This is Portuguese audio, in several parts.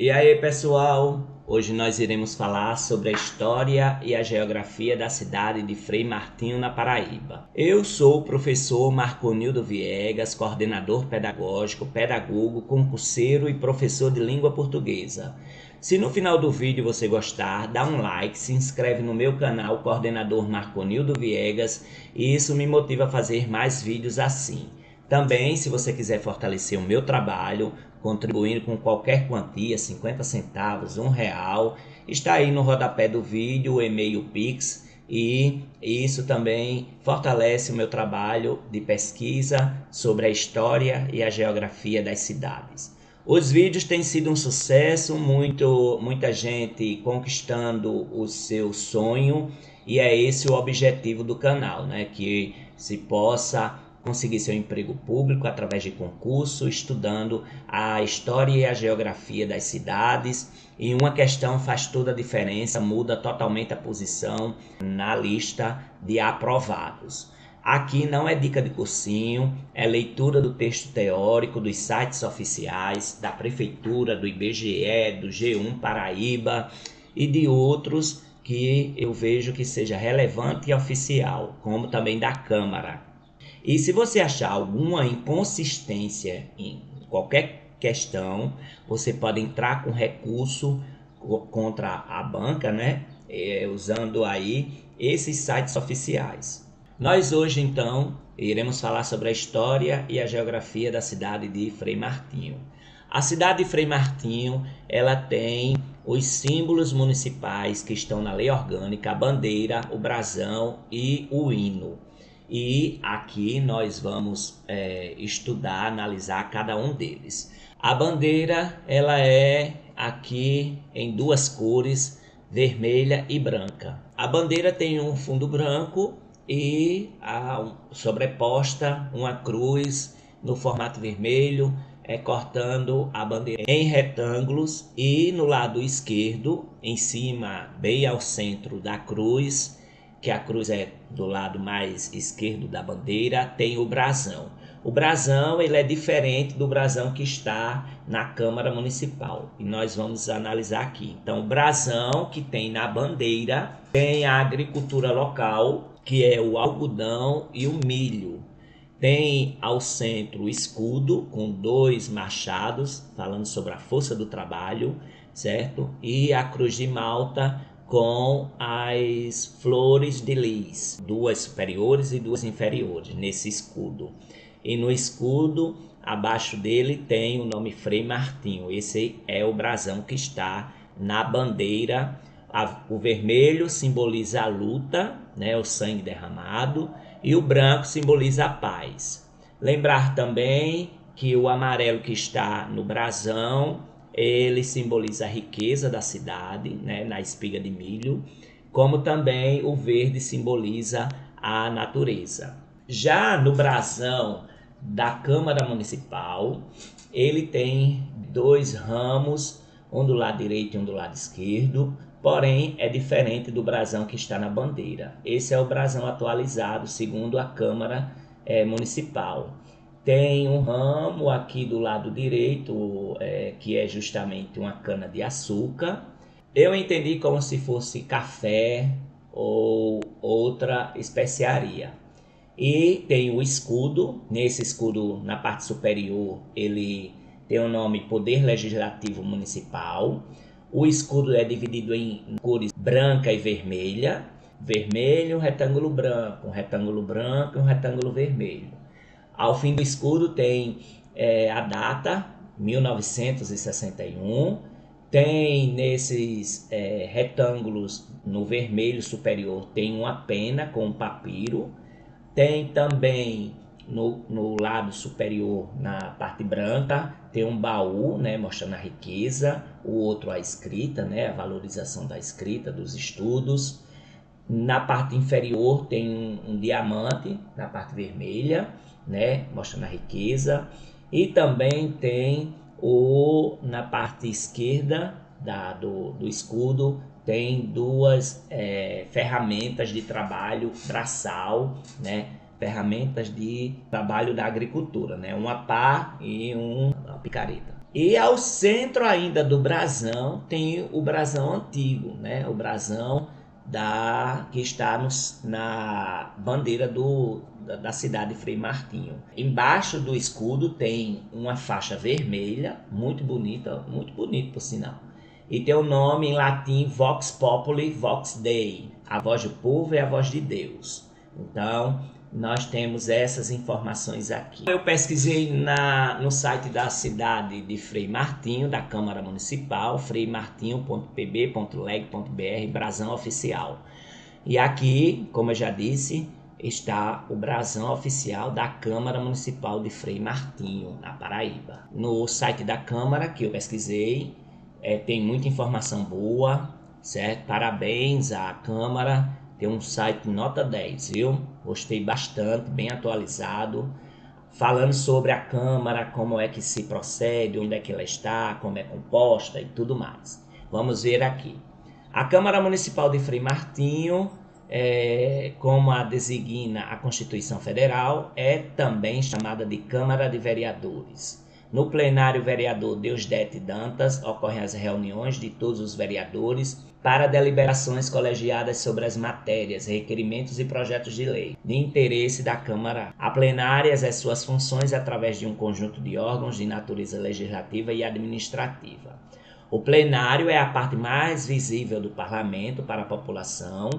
E aí, pessoal? Hoje nós iremos falar sobre a história e a geografia da cidade de Frei Martinho, na Paraíba. Eu sou o professor Marconildo Viegas, coordenador pedagógico, pedagogo, concurseiro e professor de língua portuguesa. Se no final do vídeo você gostar, dá um like, se inscreve no meu canal Coordenador Marconildo Viegas e isso me motiva a fazer mais vídeos assim. Também, se você quiser fortalecer o meu trabalho, contribuindo com qualquer quantia, 50 centavos, R$ 1, está aí no rodapé do vídeo o e-mail Pix, e isso também fortalece o meu trabalho de pesquisa sobre a história e a geografia das cidades. Os vídeos têm sido um sucesso, muita gente conquistando o seu sonho, e é esse o objetivo do canal, né? Que se possa conseguir seu emprego público através de concurso, estudando a história e a geografia das cidades. E uma questão faz toda a diferença, muda totalmente a posição na lista de aprovados. Aqui não é dica de cursinho, é leitura do texto teórico dos sites oficiais, da Prefeitura, do IBGE, do G1 Paraíba e de outros que eu vejo que seja relevante e oficial, como também da Câmara. E se você achar alguma inconsistência em qualquer questão, você pode entrar com recurso contra a banca, né? Usando aí esses sites oficiais. Nós hoje, então, iremos falar sobre a história e a geografia da cidade de Frei Martinho. A cidade de Frei Martinho, ela tem os símbolos municipais que estão na lei orgânica, a bandeira, o brasão e o hino. E aqui nós vamos estudar, analisar cada um deles. A bandeira, ela é aqui em duas cores, vermelha e branca. A bandeira tem um fundo branco e sobreposta uma cruz no formato vermelho, cortando a bandeira em retângulos, e no lado esquerdo, em cima, bem ao centro da cruz, que a cruz é do lado mais esquerdo da bandeira, tem o brasão. O brasão, ele é diferente do brasão que está na Câmara Municipal, e nós vamos analisar aqui. Então, o brasão que tem na bandeira tem a agricultura local, que é o algodão e o milho. Tem ao centro o escudo com dois machados, falando sobre a força do trabalho, certo? E a cruz de Malta com as flores de lis, duas superiores e duas inferiores nesse escudo. E no escudo, abaixo dele, tem o nome Frei Martinho. Esse é o brasão que está na bandeira. O vermelho simboliza a luta, né, o sangue derramado, e o branco simboliza a paz. Lembrar também que o amarelo que está no brasão, ele simboliza a riqueza da cidade, né, na espiga de milho, como também o verde simboliza a natureza. Já no brasão da Câmara Municipal, ele tem dois ramos, um do lado direito e um do lado esquerdo, porém é diferente do brasão que está na bandeira. Esse é o brasão atualizado segundo a Câmara Municipal. Tem um ramo aqui do lado direito, que é justamente uma cana de açúcar. Eu entendi como se fosse café ou outra especiaria. E tem o escudo. Nesse escudo, na parte superior, ele tem o nome Poder Legislativo Municipal. O escudo é dividido em cores branca e vermelha. Vermelho, retângulo branco, um retângulo branco e um retângulo vermelho. Ao fim do escudo tem a data, 1961. Tem nesses retângulos, no vermelho superior, tem uma pena com um papiro. Tem também no lado superior, na parte branca, tem um baú, né, mostrando a riqueza. O outro a escrita, né, a valorização da escrita, dos estudos. Na parte inferior tem um diamante, na parte vermelha, né, mostrando a riqueza. E também tem na parte esquerda do escudo, tem duas ferramentas de trabalho braçal, né, ferramentas de trabalho da agricultura, né, uma pá e uma picareta. E ao centro ainda do brasão tem o brasão antigo, né? O brasão que está na bandeira da cidade de Frei Martinho. Embaixo do escudo tem uma faixa vermelha, muito bonita, muito bonito por sinal. E tem o nome em latim Vox Populi, Vox Dei, a voz do povo e a voz de Deus. Então, nós temos essas informações aqui. Eu pesquisei no site da cidade de Frei Martinho, da Câmara Municipal, freimartinho.pb.leg.br, brasão oficial. E aqui, como eu já disse, está o brasão oficial da Câmara Municipal de Frei Martinho, na Paraíba. No site da Câmara, que eu pesquisei, tem muita informação boa, certo? Parabéns à Câmara. Tem um site nota 10, viu? Gostei bastante, bem atualizado, falando sobre a Câmara, como é que se procede, onde é que ela está, como é composta e tudo mais. Vamos ver aqui. A Câmara Municipal de Frei Martinho, como a designa a Constituição Federal, é também chamada de Câmara de Vereadores. No plenário vereador Deusdete Dantas ocorrem as reuniões de todos os vereadores para deliberações colegiadas sobre as matérias, requerimentos e projetos de lei de interesse da Câmara. A plenária exerce suas funções através de um conjunto de órgãos de natureza legislativa e administrativa. O plenário é a parte mais visível do parlamento para a população.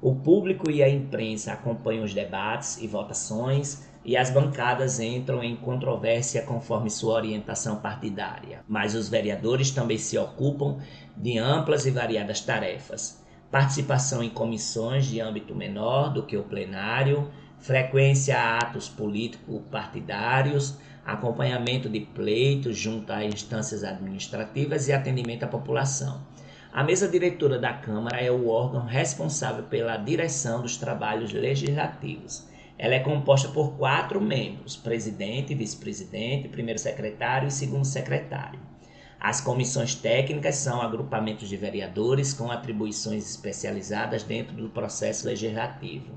O público e a imprensa acompanham os debates e votações, e as bancadas entram em controvérsia conforme sua orientação partidária. Mas os vereadores também se ocupam de amplas e variadas tarefas. Participação em comissões de âmbito menor do que o plenário, frequência a atos político-partidários, acompanhamento de pleitos junto a instâncias administrativas e atendimento à população. A mesa diretora da Câmara é o órgão responsável pela direção dos trabalhos legislativos. Ela é composta por 4 membros: presidente, vice-presidente, primeiro secretário e segundo secretário. As comissões técnicas são agrupamentos de vereadores com atribuições especializadas dentro do processo legislativo.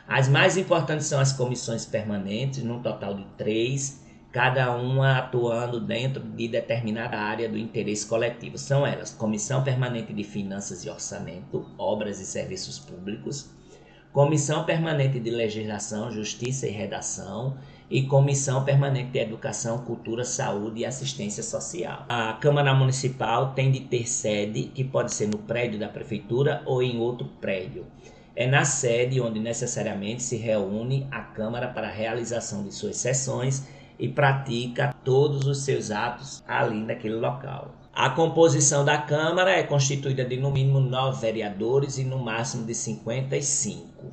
As mais importantes são as comissões permanentes, num total de 3, cada uma atuando dentro de determinada área do interesse coletivo. São elas: Comissão Permanente de Finanças e Orçamento, Obras e Serviços Públicos, Comissão Permanente de Legislação, Justiça e Redação e Comissão Permanente de Educação, Cultura, Saúde e Assistência Social. A Câmara Municipal tem de ter sede, que pode ser no prédio da Prefeitura ou em outro prédio. É na sede onde necessariamente se reúne a Câmara para a realização de suas sessões e pratica todos os seus atos ali naquele local. A composição da Câmara é constituída de no mínimo 9 vereadores e no máximo de 55.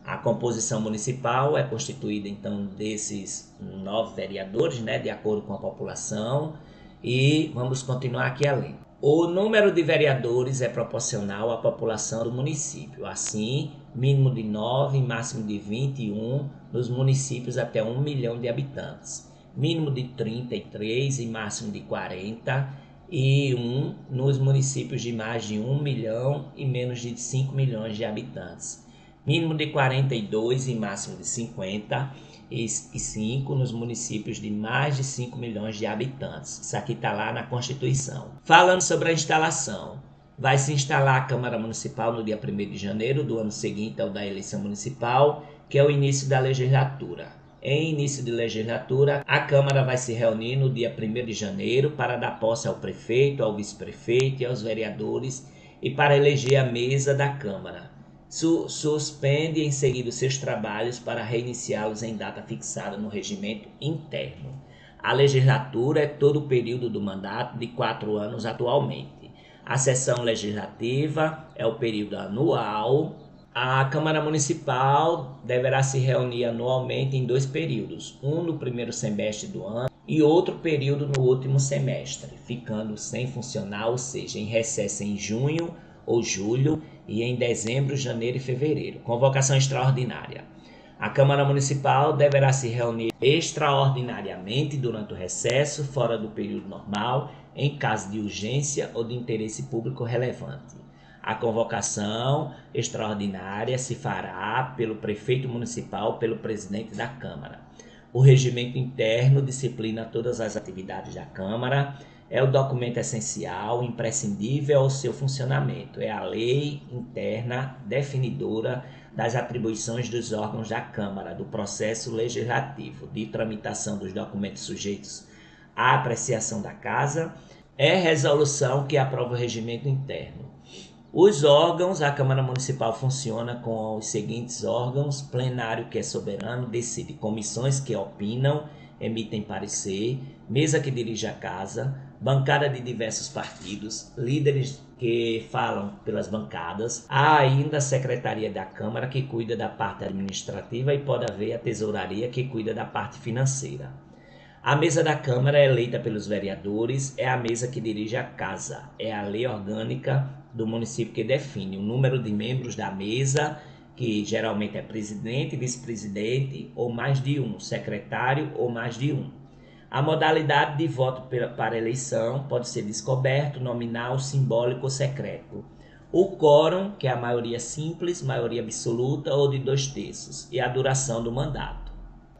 A composição municipal é constituída então desses 9 vereadores, né, de acordo com a população, e vamos continuar aqui além. O número de vereadores é proporcional à população do município, assim, mínimo de 9 e máximo de 21 nos municípios até 1 milhão de habitantes, mínimo de 33 e máximo de 40 e 1 nos municípios de mais de 1 milhão e menos de 5 milhões de habitantes, mínimo de 42 e máximo de 50 e 5 nos municípios de mais de 5 milhões de habitantes. Isso aqui está lá na Constituição. Falando sobre a instalação, vai se instalar a Câmara Municipal no dia 1º de janeiro do ano seguinte ao da eleição municipal, que é o início da legislatura. Em início de legislatura, a Câmara vai se reunir no dia 1º de janeiro para dar posse ao prefeito, ao vice-prefeito e aos vereadores e para eleger a mesa da Câmara. Suspende em seguida os seus trabalhos para reiniciá-los em data fixada no regimento interno. A legislatura é todo o período do mandato de 4 anos atualmente. A sessão legislativa é o período anual. A Câmara Municipal deverá se reunir anualmente em 2 períodos, um no primeiro semestre do ano e outro período no último semestre, ficando sem funcionar, ou seja, em recesso em junho ou julho e em dezembro, janeiro e fevereiro. Convocação extraordinária. A Câmara Municipal deverá se reunir extraordinariamente durante o recesso, fora do período normal, em caso de urgência ou de interesse público relevante. A convocação extraordinária se fará pelo prefeito municipal, pelo presidente da Câmara. O regimento interno disciplina todas as atividades da Câmara, é o documento essencial, imprescindível ao seu funcionamento, é a lei interna definidora das atribuições dos órgãos da Câmara, do processo legislativo, de tramitação dos documentos sujeitos à apreciação da Casa, é resolução que aprova o regimento interno. Os órgãos, a Câmara Municipal funciona com os seguintes órgãos: plenário, que é soberano, decide; comissões, que opinam, emitem parecer; mesa, que dirige a casa; bancada de diversos partidos; líderes, que falam pelas bancadas; há ainda a Secretaria da Câmara, que cuida da parte administrativa, e pode haver a Tesouraria, que cuida da parte financeira. A mesa da Câmara é eleita pelos vereadores, é a mesa que dirige a casa, é a lei orgânica do município que define o número de membros da mesa, que geralmente é presidente, vice-presidente ou mais de um, secretário ou mais de um. A modalidade de voto para eleição pode ser descoberto, nominal, simbólico ou secreto. O quórum, que é a maioria simples, maioria absoluta ou de 2/3, e a duração do mandato.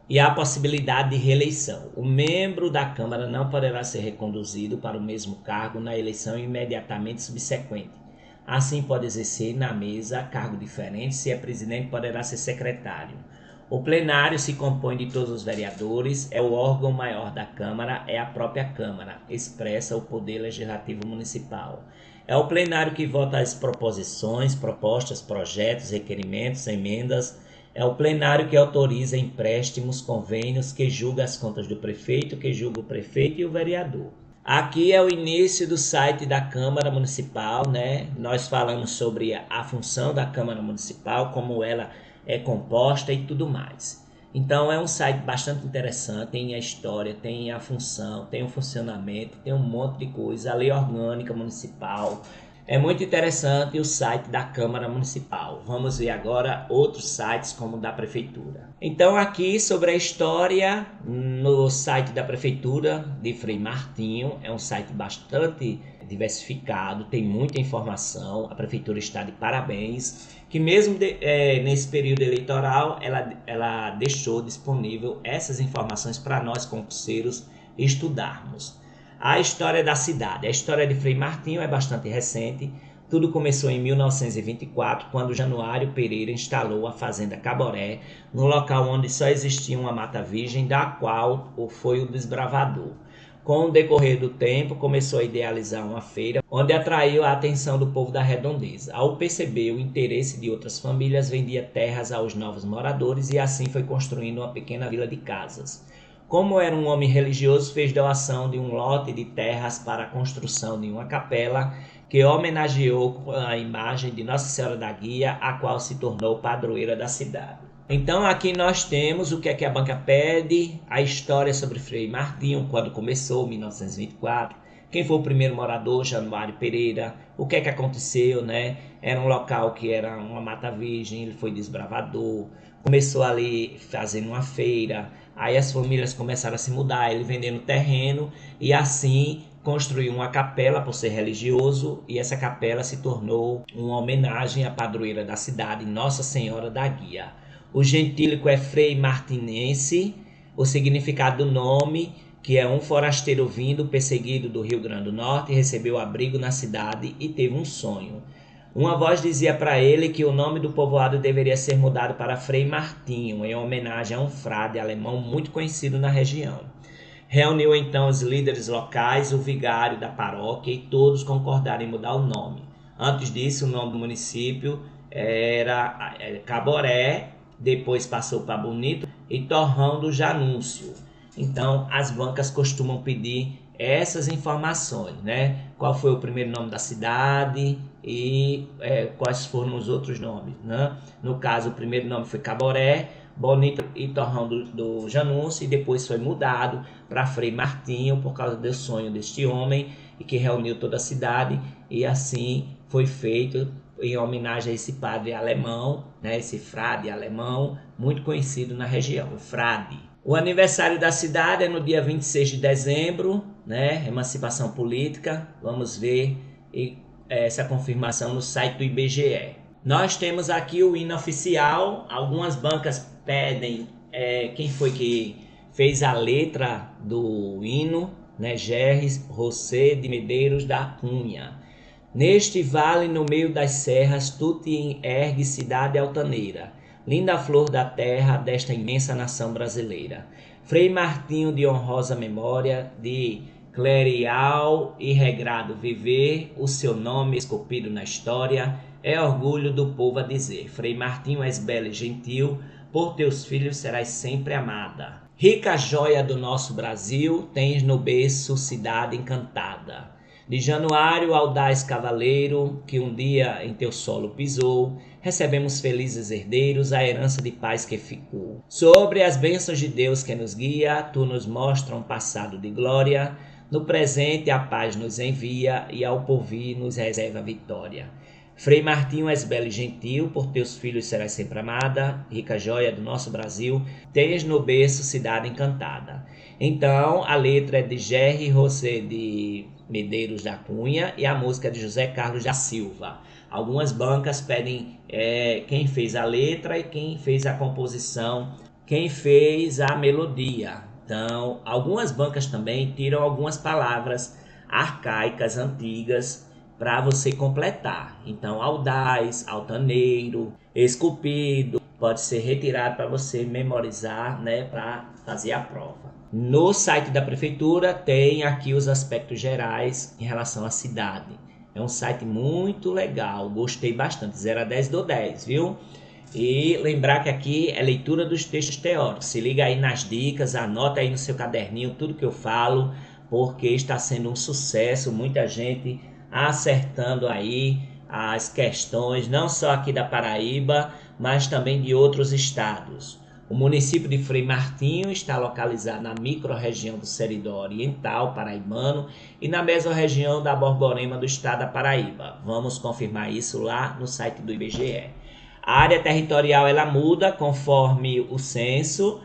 E há a possibilidade de reeleição. O membro da Câmara não poderá ser reconduzido para o mesmo cargo na eleição imediatamente subsequente. Assim, pode exercer na mesa cargo diferente; se é presidente, poderá ser secretário. O plenário se compõe de todos os vereadores, é o órgão maior da Câmara, é a própria Câmara, expressa o poder legislativo municipal. É o plenário que vota as proposições, propostas, projetos, requerimentos, emendas. É o plenário que autoriza empréstimos, convênios, que julga as contas do prefeito, que julga o prefeito e o vereador. Aqui é o início do site da Câmara Municipal, né? Nós falamos sobre a função da Câmara Municipal, como ela é composta e tudo mais. Então é um site bastante interessante, tem a história, tem a função, tem o funcionamento, tem um monte de coisa, a lei orgânica municipal. É muito interessante o site da Câmara Municipal. Vamos ver agora outros sites como o da Prefeitura. Então aqui sobre a história no site da Prefeitura de Frei Martinho, é um site bastante diversificado, tem muita informação, a Prefeitura está de parabéns, que mesmo nesse período eleitoral ela deixou disponível essas informações para nós concurseiros estudarmos. A história da cidade. A história de Frei Martinho é bastante recente. Tudo começou em 1924, quando Januário Pereira instalou a Fazenda Caboré, no local onde só existia uma mata virgem, da qual foi o desbravador. Com o decorrer do tempo, começou a idealizar uma feira, onde atraiu a atenção do povo da redondeza. Ao perceber o interesse de outras famílias, vendia terras aos novos moradores e assim foi construindo uma pequena vila de casas. Como era um homem religioso, fez doação de um lote de terras para a construção de uma capela que homenageou a imagem de Nossa Senhora da Guia, a qual se tornou padroeira da cidade. Então aqui nós temos o que é que a banca pede, a história sobre Frei Martinho, quando começou, 1924, quem foi o primeiro morador, Januário Pereira, o que é que aconteceu, né? Era um local que era uma mata virgem, ele foi desbravador, começou ali fazendo uma feira, aí as famílias começaram a se mudar, ele vendendo terreno e assim construiu uma capela por ser religioso e essa capela se tornou uma homenagem à padroeira da cidade, Nossa Senhora da Guia. O gentílico é Frei Martinense, o significado do nome, que é um forasteiro vindo, perseguido do Rio Grande do Norte, recebeu abrigo na cidade e teve um sonho. Uma voz dizia para ele que o nome do povoado deveria ser mudado para Frei Martinho, em homenagem a um frade alemão muito conhecido na região. Reuniu então os líderes locais, o vigário da paróquia, e todos concordaram em mudar o nome. Antes disso, o nome do município era Caboré, depois passou para Bonito e Torrão do Janúncio. Então, as bancas costumam pedir essas informações, né? Qual foi o primeiro nome da cidade e quais foram os outros nomes, né? No caso, o primeiro nome foi Caboré, Bonito e Torrão do Janúncio, e depois foi mudado para Frei Martinho por causa do sonho deste homem e que reuniu toda a cidade, e assim foi feito em homenagem a esse padre alemão, né? Esse frade alemão muito conhecido na região, o frade. O aniversário da cidade é no dia 26 de dezembro, né? Emancipação política. Vamos ver essa confirmação no site do IBGE. Nós temos aqui o hino oficial. Algumas bancas pedem quem foi que fez a letra do hino, né? Gerry José de Medeiros da Cunha. Neste vale, no meio das serras, tu te ergue, cidade altaneira, linda flor da terra desta imensa nação brasileira. Frei Martinho, de honrosa memória, de clerial e regrado viver, o seu nome esculpido na história, é orgulho do povo a dizer: Frei Martinho, és bela e gentil, por teus filhos serás sempre amada. Rica joia do nosso Brasil, tens no berço cidade encantada. De Januário, audaz cavaleiro, que um dia em teu solo pisou, recebemos felizes herdeiros a herança de paz que ficou. Sobre as bênçãos de Deus que nos guia, tu nos mostra um passado de glória, no presente a paz nos envia e ao porvir nos reserva a vitória. Frei Martinho, és belo e gentil, por teus filhos serás sempre amada, rica joia do nosso Brasil, tens no berço cidade encantada. Então, a letra é de Gerry José de Medeiros da Cunha e a música é de José Carlos da Silva. Algumas bancas pedem quem fez a letra e quem fez a composição, quem fez a melodia. Então, algumas bancas também tiram algumas palavras arcaicas, antigas, para você completar. Então, audaz, altaneiro, esculpido, pode ser retirado para você memorizar, né, para fazer a prova. No site da prefeitura tem aqui os aspectos gerais em relação à cidade. É um site muito legal, gostei bastante, 0 a 10 dou 10, viu? E lembrar que aqui é leitura dos textos teóricos. Se liga aí nas dicas, anota aí no seu caderninho tudo que eu falo, porque está sendo um sucesso, muita gente acertando aí as questões, não só aqui da Paraíba, mas também de outros estados. O município de Frei Martinho está localizado na microrregião do Seridó Oriental paraibano e na mesorregião da Borborema do estado da Paraíba. Vamos confirmar isso lá no site do IBGE. A área territorial ela muda conforme o censo,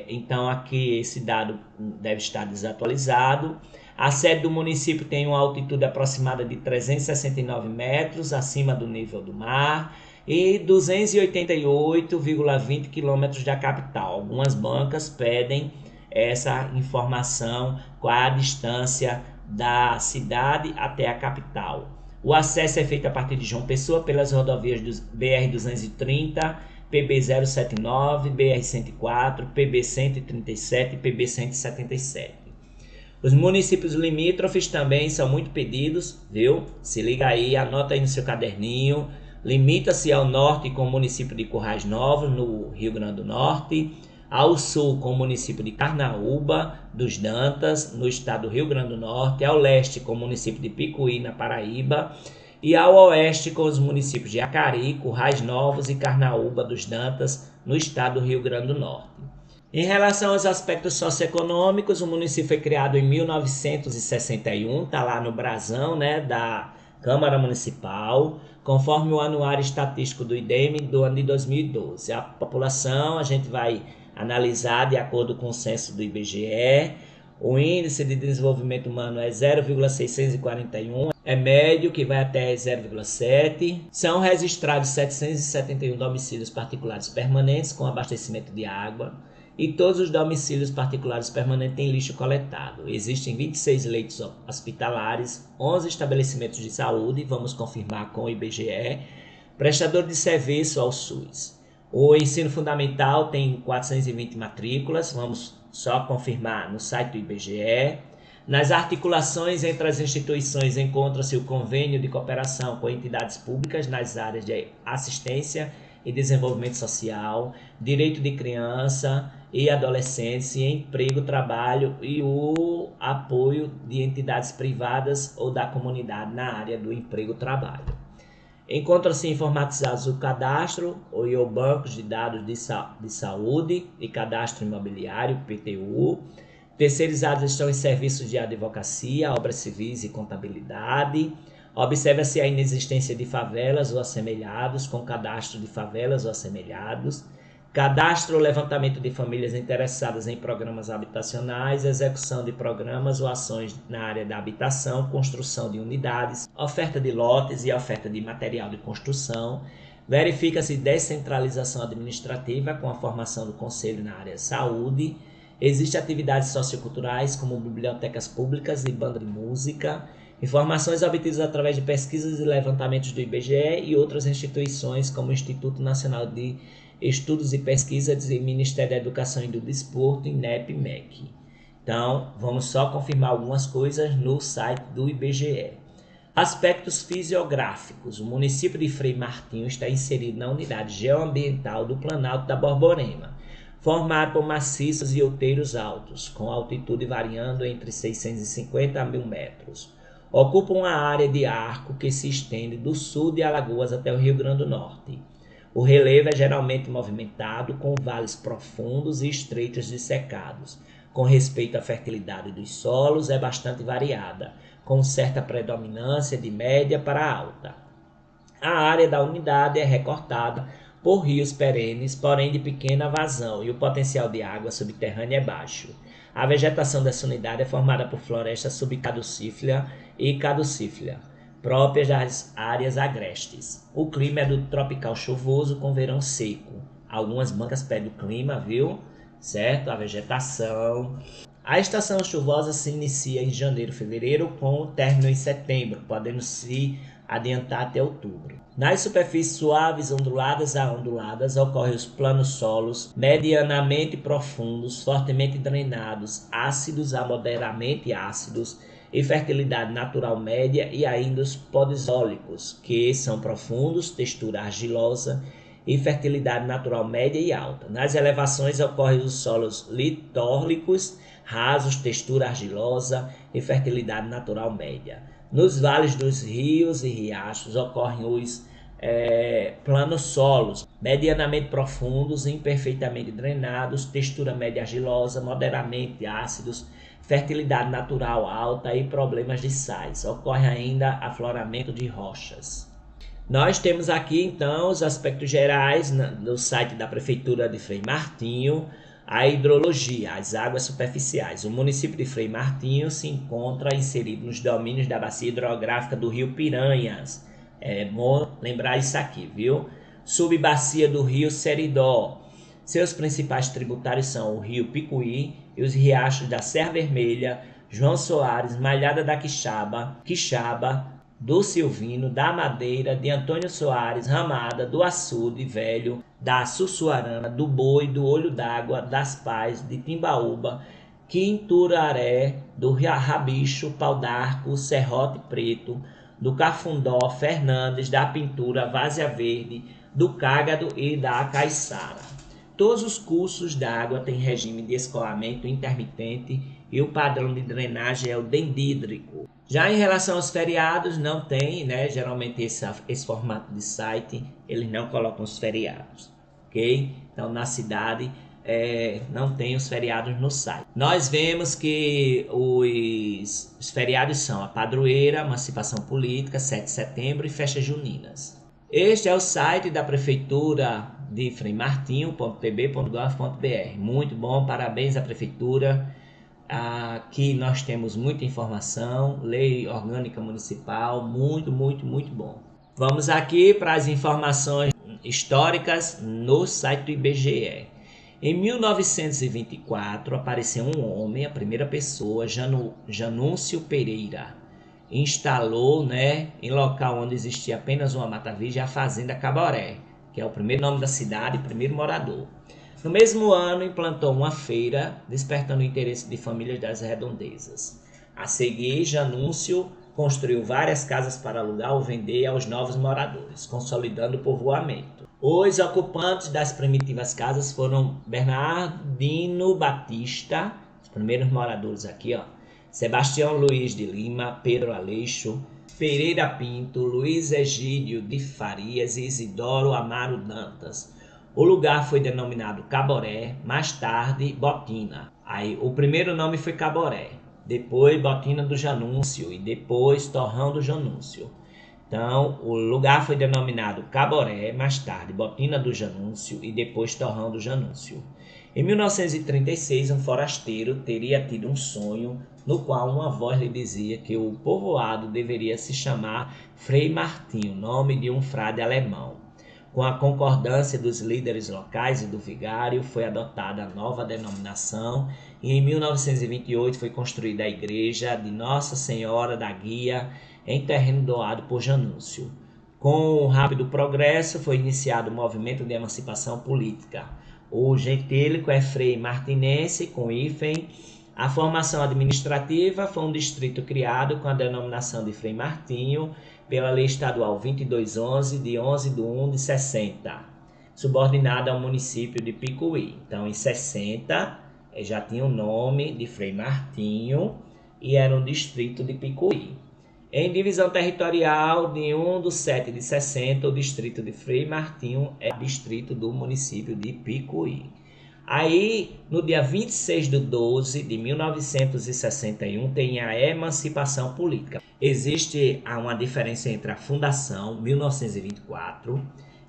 então aqui esse dado deve estar desatualizado. A sede do município tem uma altitude aproximada de 369 metros acima do nível do mar e 288,20 quilômetros da capital. Algumas bancas pedem essa informação com a distância da cidade até a capital. O acesso é feito a partir de João Pessoa pelas rodovias dos BR-230, PB-079, BR-104, PB-137 e PB-177. Os municípios limítrofes também são muito pedidos, viu? Se liga aí, anota aí no seu caderninho. Limita-se ao norte com o município de Currais Novos, no Rio Grande do Norte. Ao sul com o município de Carnaúba dos Dantas, no estado do Rio Grande do Norte. Ao leste com o município de Picuí, na Paraíba. E ao oeste com os municípios de Acari, Currais Novos e Carnaúba dos Dantas, no estado do Rio Grande do Norte. Em relação aos aspectos socioeconômicos, o município foi criado em 1961, está lá no brasão, né, da Câmara Municipal, conforme o anuário estatístico do IDEME do ano de 2012. A população a gente vai analisar de acordo com o censo do IBGE. O índice de desenvolvimento humano é 0,641, é médio, que vai até 0,7. São registrados 771 domicílios particulares permanentes com abastecimento de água. E todos os domicílios particulares permanentes têm lixo coletado. Existem 26 leitos hospitalares, 11 estabelecimentos de saúde, vamos confirmar com o IBGE, prestador de serviço ao SUS. O ensino fundamental tem 420 matrículas, vamos só confirmar no site do IBGE. Nas articulações entre as instituições encontra-se o convênio de cooperação com entidades públicas nas áreas de assistência e desenvolvimento social, direito de criança e adolescentes, emprego, trabalho e o apoio de entidades privadas ou da comunidade na área do emprego-trabalho. Encontram-se informatizados o cadastro e o bancos de dados de saúde e cadastro imobiliário, PTU. Terceirizados estão os serviços de advocacia, obras civis e contabilidade. Observa-se a inexistência de favelas ou assemelhados, com cadastro de favelas ou assemelhados, cadastro ou levantamento de famílias interessadas em programas habitacionais, execução de programas ou ações na área da habitação, construção de unidades, oferta de lotes e oferta de material de construção, Verifica-se descentralização administrativa com a formação do Conselho na área de saúde. Existem atividades socioculturais como bibliotecas públicas e banda de música. Informações obtidas através de pesquisas e levantamentos do IBGE e outras instituições como o Instituto Nacional de Estudos e Pesquisas e Ministério da Educação e do Desporto, INEP e MEC. Então, vamos só confirmar algumas coisas no site do IBGE. Aspectos fisiográficos. O município de Frei Martinho está inserido na unidade geoambiental do Planalto da Borborema, formado por maciços e outeiros altos, com altitude variando entre 650 a 1.000 metros. Ocupa uma área de arco que se estende do sul de Alagoas até o Rio Grande do Norte. O relevo é geralmente movimentado, com vales profundos e estreitos dessecados. Com respeito à fertilidade dos solos, é bastante variada, com certa predominância de média para alta. A área da unidade é recortada por rios perenes, porém de pequena vazão, e o potencial de água subterrânea é baixo. A vegetação dessa unidade é formada por florestas subcaducífera e caducífera, próprias das áreas agrestes. O clima é do tropical chuvoso com verão seco. Algumas bancas pedem o clima, viu? Certo? A vegetação. A estação chuvosa se inicia em janeiro, fevereiro, com término em setembro, podendo se adiantar até outubro. Nas superfícies suaves, onduladas a onduladas, ocorrem os planos solos medianamente profundos, fortemente drenados, ácidos a moderadamente ácidos, e fertilidade natural média, e ainda os podisólicos, que são profundos, textura argilosa, e fertilidade natural média e alta. Nas elevações ocorrem os solos litórlicos, rasos, textura argilosa e fertilidade natural média. Nos vales dos rios e riachos ocorrem os planos solos, medianamente profundos, imperfeitamente drenados, textura média argilosa, moderadamente ácidos, fertilidade natural alta e problemas de sais. Ocorre ainda afloramento de rochas. Nós temos aqui então os aspectos gerais no site da Prefeitura de Frei Martinho. A hidrologia, as águas superficiais. O município de Frei Martinho se encontra inserido nos domínios da bacia hidrográfica do rio Piranhas. É bom lembrar isso aqui, viu? Subbacia do rio Seridó. Seus principais tributários são o rio Picuí e os riachos da Serra Vermelha, João Soares, Malhada da Quixaba, do Silvino, da Madeira, de Antônio Soares, Ramada, do Açude Velho, da Sussuarana, do Boi, do Olho d'Água, das Paz, de Timbaúba, Quinturaré, do Rabicho, Pau d'Arco, Serrote Preto, do Cafundó, Fernandes, da Pintura, Várzea Verde, do Cágado e da Caiçara. Todos os cursos d'água têm regime de escoamento intermitente e o padrão de drenagem é o dendrítico. Já em relação aos feriados, não tem, né? Geralmente esse formato de site, eles não colocam os feriados, ok? Então, na cidade, não tem os feriados no site. Nós vemos que os feriados são a padroeira, emancipação política, 7 de setembro e festas juninas. Este é o site da Prefeitura de freimartinho.pb.gov.br. Muito bom, parabéns à Prefeitura. Aqui nós temos muita informação, lei orgânica municipal, muito bom. Vamos aqui para as informações históricas no site do IBGE. Em 1924 apareceu um homem, a primeira pessoa, Janúncio Pereira. Instalou, em local onde existia apenas uma mata virgem, a Fazenda Caboré, que é o primeiro nome da cidade e primeiro morador. No mesmo ano, implantou uma feira, despertando o interesse de famílias das redondezas. A seguir, Janúncio construiu várias casas para alugar ou vender aos novos moradores, consolidando o povoamento. Os ocupantes das primitivas casas foram Bernardino Batista, os primeiros moradores aqui, Sebastião Luiz de Lima, Pedro Aleixo, Pereira Pinto, Luiz Egídio de Farias e Isidoro Amaro Dantas. O lugar foi denominado Caboré, mais tarde Botina. Aí o primeiro nome foi Caboré, depois Botina do Janúncio e depois Torrão do Janúncio. Então, o lugar foi denominado Caboré, mais tarde Botina do Janúncio e depois Torrão do Janúncio. Em 1936, um forasteiro teria tido um sonho no qual uma voz lhe dizia que o povoado deveria se chamar Frei Martinho, nome de um frade alemão. Com a concordância dos líderes locais e do vigário, foi adotada a nova denominação e em 1928 foi construída a igreja de Nossa Senhora da Guia em terreno doado por Janúncio. Com o rápido progresso, foi iniciado o movimento de emancipação política. O gentílico é Frei Martinense, com hífen. A formação administrativa foi um distrito criado com a denominação de Frei Martinho pela Lei Estadual 2211, de 11/1 de 60, subordinada ao município de Picuí. Então, em 60, já tinha o nome de Frei Martinho e era um distrito de Picuí. Em divisão territorial, de 1/7 de 60, o distrito de Frei Martinho é distrito do município de Picuí. Aí, no dia 26/12 de 1961, tem a emancipação política. Existe uma diferença entre a fundação, 1924,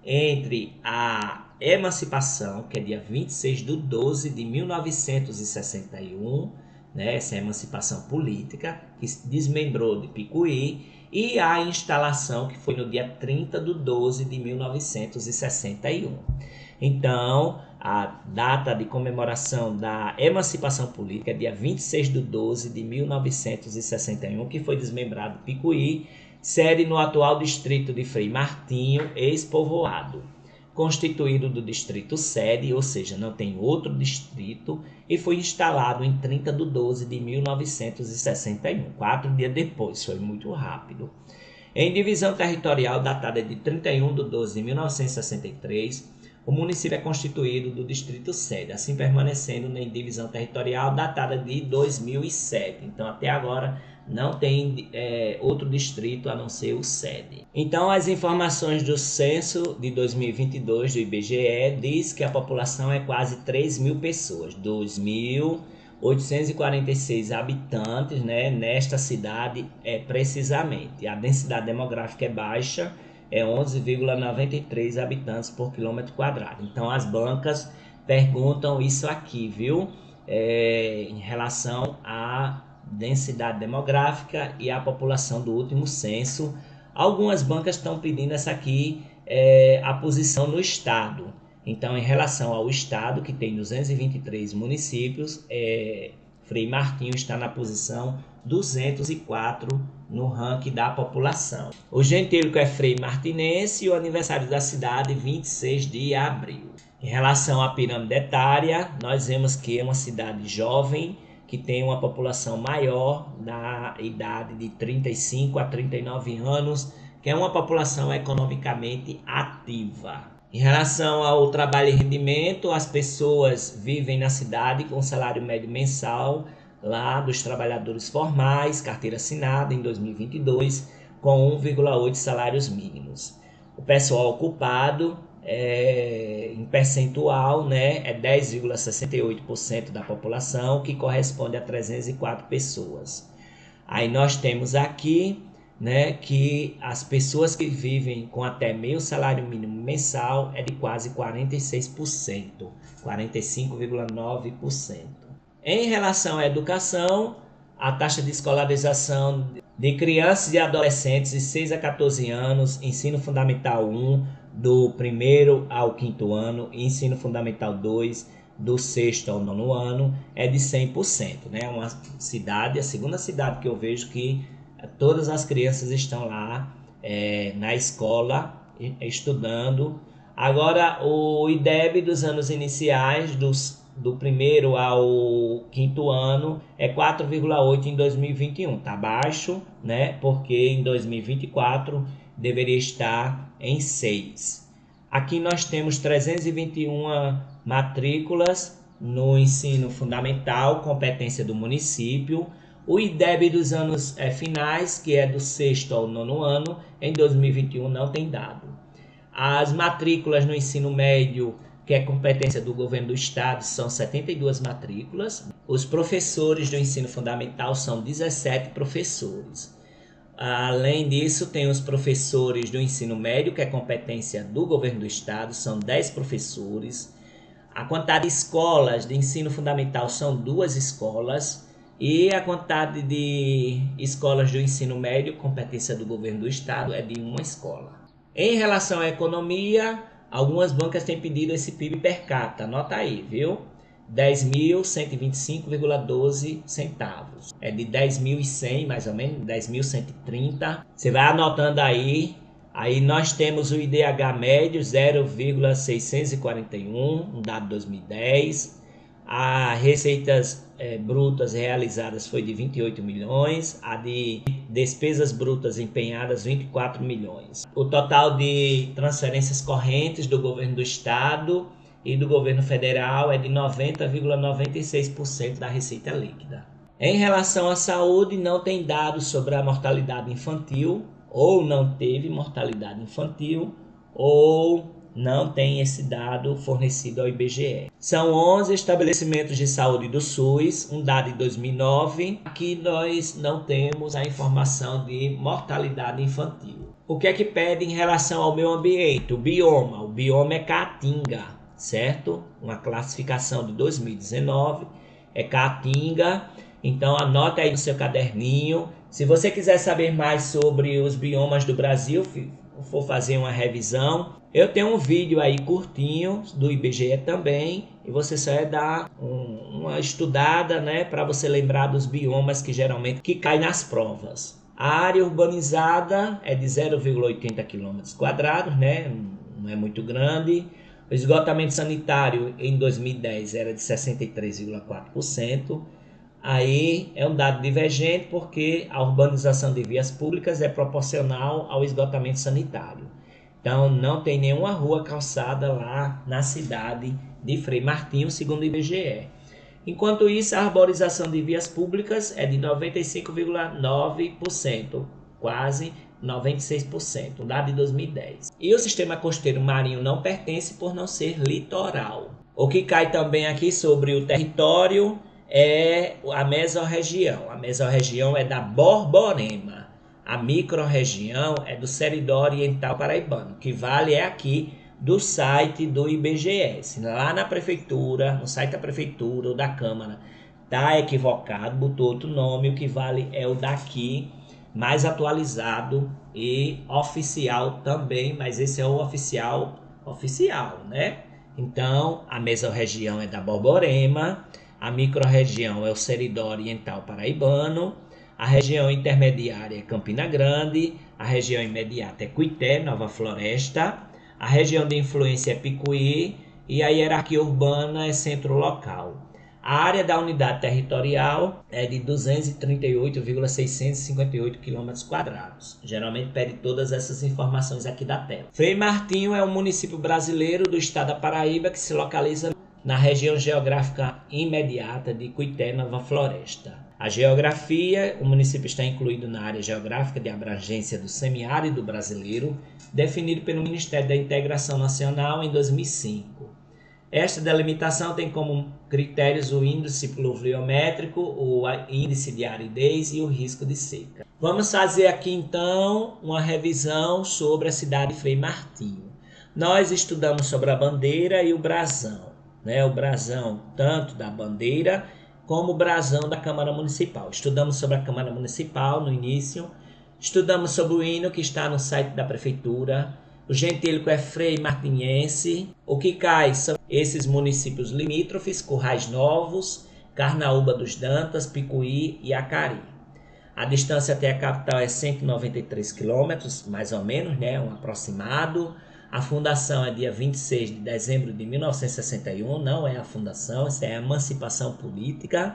entre a emancipação, que é dia 26/12 de 1961, né, essa emancipação política, que se desmembrou de Picuí, e a instalação, que foi no dia 30/12 de 1961. Então, a data de comemoração da emancipação política é dia 26/12 de 1961, que foi desmembrado Picuí, sede no atual distrito de Frei Martinho, ex-povoado, constituído do distrito sede, ou seja, não tem outro distrito, e foi instalado em 30/12 de 1961, 4 dias depois, foi muito rápido. Em divisão territorial datada de 31/12 de 1963, o município é constituído do distrito sede, assim permanecendo na divisão territorial datada de 2007. Então, até agora, não tem outro distrito a não ser o sede. Então, as informações do censo de 2022 do IBGE diz que a população é quase 3.000 pessoas, 2.846 habitantes, né, nesta cidade precisamente. A densidade demográfica é baixa, é 11,93 habitantes por quilômetro quadrado. Então, as bancas perguntam isso aqui, viu? Em relação à densidade demográfica e à população do último censo. Algumas bancas estão pedindo essa aqui, a posição no estado. Então, em relação ao estado, que tem 223 municípios, Frei Martinho está na posição 204 no ranking da população. O gentílico é Frei Martinense e o aniversário da cidade, 26 de abril. Em relação à pirâmide etária, nós vemos que é uma cidade jovem, que tem uma população maior na idade de 35 a 39 anos, que é uma população economicamente ativa. Em relação ao trabalho e rendimento, as pessoas vivem na cidade com salário médio mensal lá dos trabalhadores formais, carteira assinada em 2022, com 1,8 salários mínimos. O pessoal ocupado em percentual, né, é 10,68% da população, que corresponde a 304 pessoas. Aí nós temos aqui, né, que as pessoas que vivem com até meio salário mínimo mensal é de quase 46%, 45,9%. Em relação à educação, a taxa de escolarização de crianças e adolescentes de 6 a 14 anos, ensino fundamental 1, do 1º ao 5º ano, e ensino fundamental 2, do 6º ao 9º ano, é de 100%. Né? Uma cidade, a segunda cidade que eu vejo que todas as crianças estão lá na escola estudando. Agora, o IDEB dos anos iniciais, do 1º ao 5º ano, é 4,8 em 2021. Está baixo, né? Porque em 2024 deveria estar em 6. Aqui nós temos 321 matrículas no ensino fundamental, competência do município. O IDEB dos anos finais, que é do 6º ao 9º ano, em 2021 não tem dado. As matrículas no ensino médio, que é competência do governo do estado, são 72 matrículas. Os professores do ensino fundamental são 17 professores. Além disso, tem os professores do ensino médio, que é competência do governo do estado, são 10 professores. A quantidade de escolas de ensino fundamental são 2 escolas. E a quantidade de escolas do ensino médio, competência do governo do estado, é de 1 escola. Em relação à economia, Algumas bancas têm pedido esse PIB per capita, anota aí, viu? 10.125,12 centavos. É de 10.100, mais ou menos, 10.130. Você vai anotando aí. Aí nós temos o IDH médio 0,641, um dado 2010. As receitas brutas realizadas foi de 28 milhões, a de despesas brutas empenhadas 24 milhões. O total de transferências correntes do governo do estado e do governo federal é de 90,96% da receita líquida. Em relação à saúde, não tem dados sobre a mortalidade infantil, ou não teve mortalidade infantil, ou não tem esse dado fornecido ao IBGE. São 11 estabelecimentos de saúde do SUS, um dado de 2009. Aqui nós não temos a informação de mortalidade infantil. O que é que pede em relação ao meio ambiente? O bioma é Caatinga, certo? Uma classificação de 2019, é Caatinga. Então anota aí no seu caderninho. Se você quiser saber mais sobre os biomas do Brasil, for fazer uma revisão, eu tenho um vídeo aí curtinho do IBGE também, e você só dar uma estudada, né, para você lembrar dos biomas que geralmente caem nas provas. A área urbanizada é de 0,80 km², né, não é muito grande. O esgotamento sanitário em 2010 era de 63,4%. Aí é um dado divergente porque a urbanização de vias públicas é proporcional ao esgotamento sanitário. Então não tem nenhuma rua calçada lá na cidade de Frei Martinho, segundo o IBGE. Enquanto isso, a arborização de vias públicas é de 95,9%, quase 96%, um dado de 2010. E o sistema costeiro marinho não pertence por não ser litoral. O que cai também aqui sobre o território é a mesorregião. A mesorregião é da Borborema. A microrregião é do Seridó Oriental Paraibano. O que vale é aqui do site do IBGE. Se lá na prefeitura, no site da prefeitura ou da Câmara, tá equivocado, botou outro nome, o que vale é o daqui, mais atualizado e oficial também, mas esse é o oficial, né? Então, a mesorregião é da Borborema, a microrregião é o Seridó Oriental Paraibano, a região intermediária é Campina Grande, a região imediata é Cuité, Nova Floresta, a região de influência é Picuí e a hierarquia urbana é centro local. A área da unidade territorial é de 238,658 km². Geralmente pede todas essas informações aqui da tela. Frei Martinho é um município brasileiro do estado da Paraíba que se localiza na região geográfica imediata de Cuité, Nova Floresta. A geografia, o município está incluído na área geográfica de abrangência do semiárido brasileiro, definido pelo Ministério da Integração Nacional em 2005. Esta delimitação tem como critérios o índice pluviométrico, o índice de aridez e o risco de seca. Vamos fazer aqui então uma revisão sobre a cidade de Frei Martinho. Nós estudamos sobre a bandeira e o brasão, né? O brasão tanto da bandeira como o brasão da Câmara Municipal. Estudamos sobre a Câmara Municipal no início, estudamos sobre o hino que está no site da Prefeitura. O gentílico é Frei Martinhense. O que cai são esses municípios limítrofes: Currais Novos, Carnaúba dos Dantas, Picuí e Acari. A distância até a capital é 193 quilômetros, mais ou menos, né? Um aproximado. A fundação é dia 26 de dezembro de 1961, não é a fundação, isso é a emancipação política.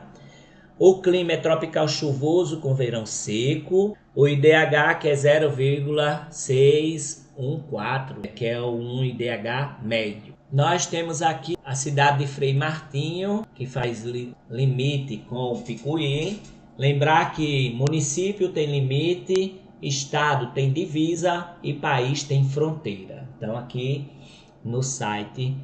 O clima é tropical chuvoso com verão seco. O IDH que é 0,614, que é um IDH médio. Nós temos aqui a cidade de Frei Martinho, que faz limite com o Picuí. Lembrar que município tem limite, estado tem divisa e país tem fronteira. Então aqui no site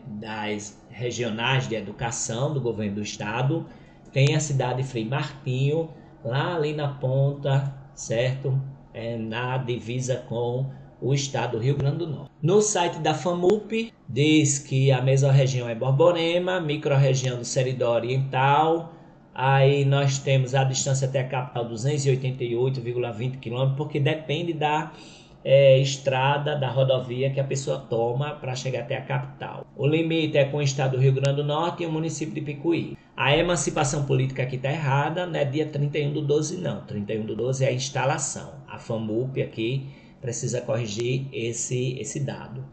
das regionais de educação do governo do estado, tem a cidade de Frei Martinho, lá ali na ponta, certo? Na divisa com o estado do Rio Grande do Norte. No site da FAMUP diz que a mesorregião é Borborema, microrregião do Seridó Oriental. Aí nós temos a distância até a capital 288,20 km, porque depende da estrada da rodovia que a pessoa toma para chegar até a capital. O limite é com o estado do Rio Grande do Norte e o município de Picuí. A emancipação política aqui está errada, não é dia 31/12 não, 31/12 é a instalação. A FAMUP aqui precisa corrigir esse dado.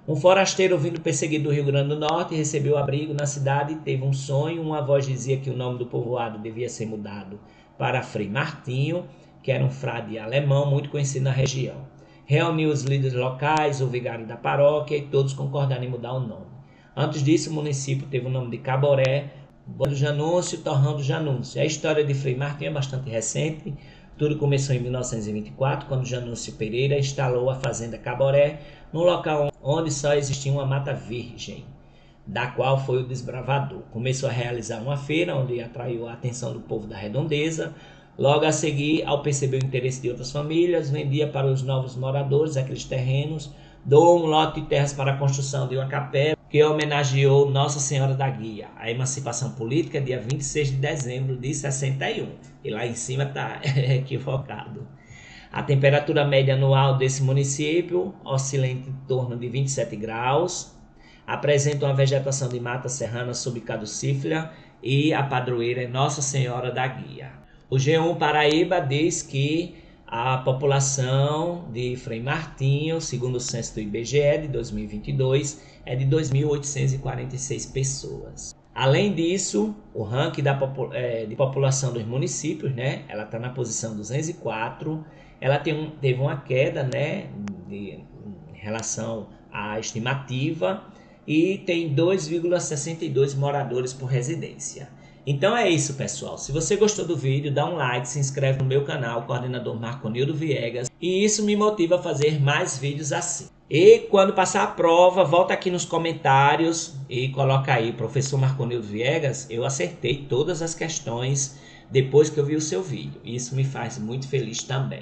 Um forasteiro vindo perseguido do Rio Grande do Norte recebeu abrigo na cidade e teve um sonho. Uma voz dizia que o nome do povoado devia ser mudado para Frei Martinho, que era um frade alemão muito conhecido na região. Reuniu os líderes locais, o vigário da paróquia e todos concordaram em mudar o nome. Antes disso, o município teve o nome de Caboré, Bom do Janúncio, Torrão do Janúncio. A história de Frei Martinho é bastante recente. Tudo começou em 1924, quando Janúncio Pereira instalou a fazenda Caboré, num local onde só existia uma mata virgem, da qual foi o desbravador. Começou a realizar uma feira, onde atraiu a atenção do povo da redondeza. Logo a seguir, ao perceber o interesse de outras famílias, vendia para os novos moradores aqueles terrenos, doou um lote de terras para a construção de uma capela que homenageou Nossa Senhora da Guia. A emancipação política, dia 26 de dezembro de 61. E lá em cima está equivocado. A temperatura média anual desse município oscila em torno de 27 graus. Apresenta uma vegetação de mata serrana subcaducífera e a padroeira é Nossa Senhora da Guia. O G1 Paraíba diz que a população de Frei Martinho, segundo o censo do IBGE de 2022, é de 2.846 pessoas. Além disso, o ranking de população dos municípios, né, ela está na posição 204, ela teve uma queda, né, em relação à estimativa e tem 2,62 moradores por residência. Então é isso, pessoal. Se você gostou do vídeo, dá um like, se inscreve no meu canal, Coordenador Marconildo Viegas, e isso me motiva a fazer mais vídeos assim. E quando passar a prova, volta aqui nos comentários e coloca aí, professor Marconildo Viegas, eu acertei todas as questões depois que eu vi o seu vídeo. Isso me faz muito feliz também.